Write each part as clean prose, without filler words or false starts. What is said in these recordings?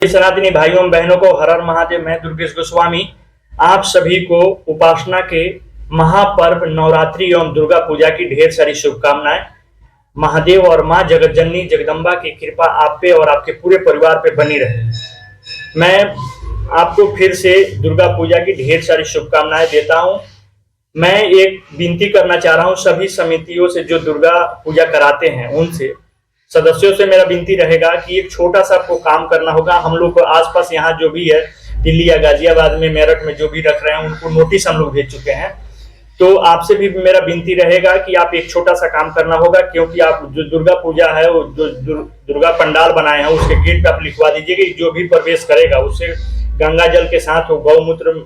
सनातनी भाइयों एवं बहनों को हर हर महादेव। मैं दुर्गेश गोस्वामी आप सभी को उपासना के महापर्व नवरात्रि एवं दुर्गा पूजा की ढेर सारी शुभकामनाएं। महादेव और मां जगतजननी जगदम्बा की कृपा आप पे और आपके पूरे परिवार पे बनी रहे। मैं आपको फिर से दुर्गा पूजा की ढेर सारी शुभकामनाएं देता हूं। मैं एक विनती करना चाह रहा हूं सभी समितियों से जो दुर्गा पूजा कराते हैं, उनसे सदस्यों से मेरा विनती रहेगा कि एक छोटा सा आपको काम करना होगा। हम लोग को आसपास यहाँ जो भी है, दिल्ली या गाजियाबाद में, मेरठ में जो भी रख रहे हैं, उनको नोटिस हम लोग भेज चुके हैं। तो आपसे भी मेरा विनती रहेगा कि आप एक छोटा सा काम करना होगा, क्योंकि आप जो दुर्गा पूजा है, वो जो दुर्गा पंडाल बनाए हैं, उसके गेट पे आप लिखवा दीजिए कि जो भी प्रवेश करेगा उससे गंगा जल के साथ वो गौमूत्र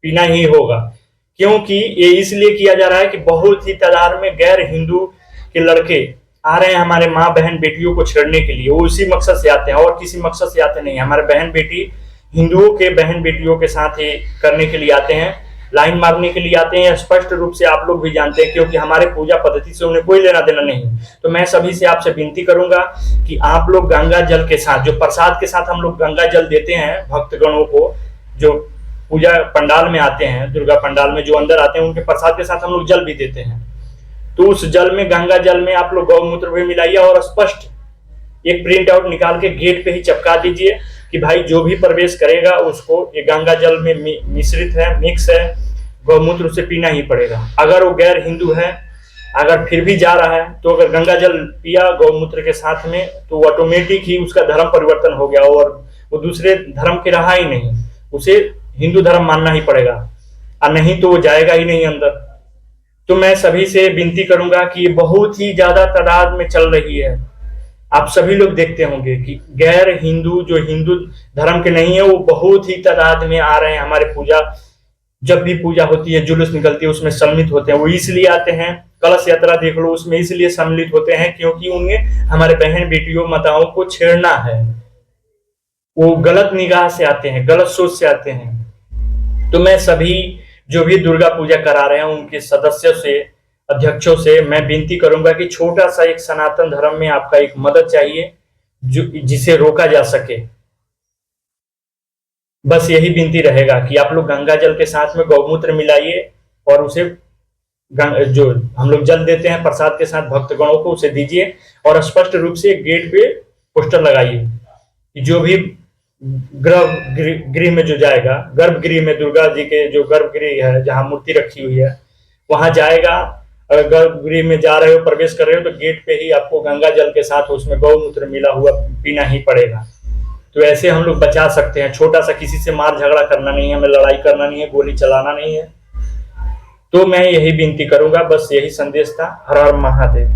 पीना ही होगा। क्योंकि ये इसलिए किया जा रहा है कि बहुत ही तादाद में गैर हिंदू के लड़के आ रहे हैं हमारे माँ बहन बेटियों को छेड़ने के लिए। वो उसी मकसद से आते हैं और किसी मकसद से आते नहीं। हमारे बहन बेटी हिंदुओं के बहन बेटियों के साथ ये करने के लिए आते हैं, लाइन मारने के लिए आते हैं। स्पष्ट रूप से आप लोग भी जानते हैं, क्योंकि हमारे पूजा पद्धति से उन्हें कोई लेना देना नहीं। तो मैं सभी से आपसे विनती करूंगा कि आप लोग गंगा जल के साथ, जो प्रसाद के साथ हम लोग गंगा जल देते हैं भक्तगणों को, जो पूजा पंडाल में आते हैं, दुर्गा पंडाल में जो अंदर आते हैं, उनके प्रसाद के साथ हम लोग जल भी देते हैं। तो उस जल में, गंगा जल में आप लोग गौमूत्र भी मिलाइए और स्पष्ट एक प्रिंट आउट निकाल के गेट पे ही चिपका दीजिए कि भाई जो भी प्रवेश करेगा उसको ये गंगा जल में मिश्रित है, मिक्स है, गौमूत्र उसे पीना ही पड़ेगा। अगर वो गैर हिंदू है, अगर फिर भी जा रहा है, तो अगर गंगा जल पिया गौमूत्र के साथ में, तो ऑटोमेटिक ही उसका धर्म परिवर्तन हो गया और वो दूसरे धर्म के रहा ही नहीं, उसे हिंदू धर्म मानना ही पड़ेगा, और नहीं तो वो जाएगा ही नहीं अंदर। तो मैं सभी से विनती करूंगा कि ये बहुत ही ज्यादा तादाद में चल रही है। आप सभी लोग देखते होंगे कि गैर हिंदू, जो हिंदू धर्म के नहीं है, वो बहुत ही तादाद में आ रहे हैं हमारे पूजा। जब भी पूजा होती है, जुलूस निकलती है, उसमें सम्मिलित होते हैं। वो इसलिए आते हैं, कलश यात्रा देख लो, उसमें इसलिए सम्मिलित होते हैं क्योंकि उन्हें हमारे बहन बेटियों माताओं को छेड़ना है। वो गलत निगाह से आते हैं, गलत सोच से आते हैं। तो मैं सभी जो भी दुर्गा पूजा करा रहे हैं उनके सदस्यों से, अध्यक्षों से मैं विनती करूंगा कि छोटा सा एक सनातन धर्म में आपका एक मदद चाहिए जो जिसे रोका जा सके। बस यही विनती रहेगा कि आप लोग गंगा जल के साथ में गौमूत्र मिलाइए और उसे जो हम लोग जल देते हैं प्रसाद के साथ भक्तगणों को, उसे दीजिए और स्पष्ट रूप से गेट पे पोस्टर लगाइए कि जो भी गर्भगृह में जो जाएगा, गर्भगृह में दुर्गा जी के जो गर्भगृह है जहां मूर्ति रखी हुई है, वहां जाएगा। अगर गर्भगृह में जा रहे हो, प्रवेश कर रहे हो, तो गेट पे ही आपको गंगा जल के साथ उसमें गौमूत्र मिला हुआ पीना ही पड़ेगा। तो ऐसे हम लोग बचा सकते हैं। छोटा सा, किसी से मार झगड़ा करना नहीं है, हमें लड़ाई करना नहीं है, गोली चलाना नहीं है। तो मैं यही विनती करूंगा, बस यही संदेश था। हर हर महादेव।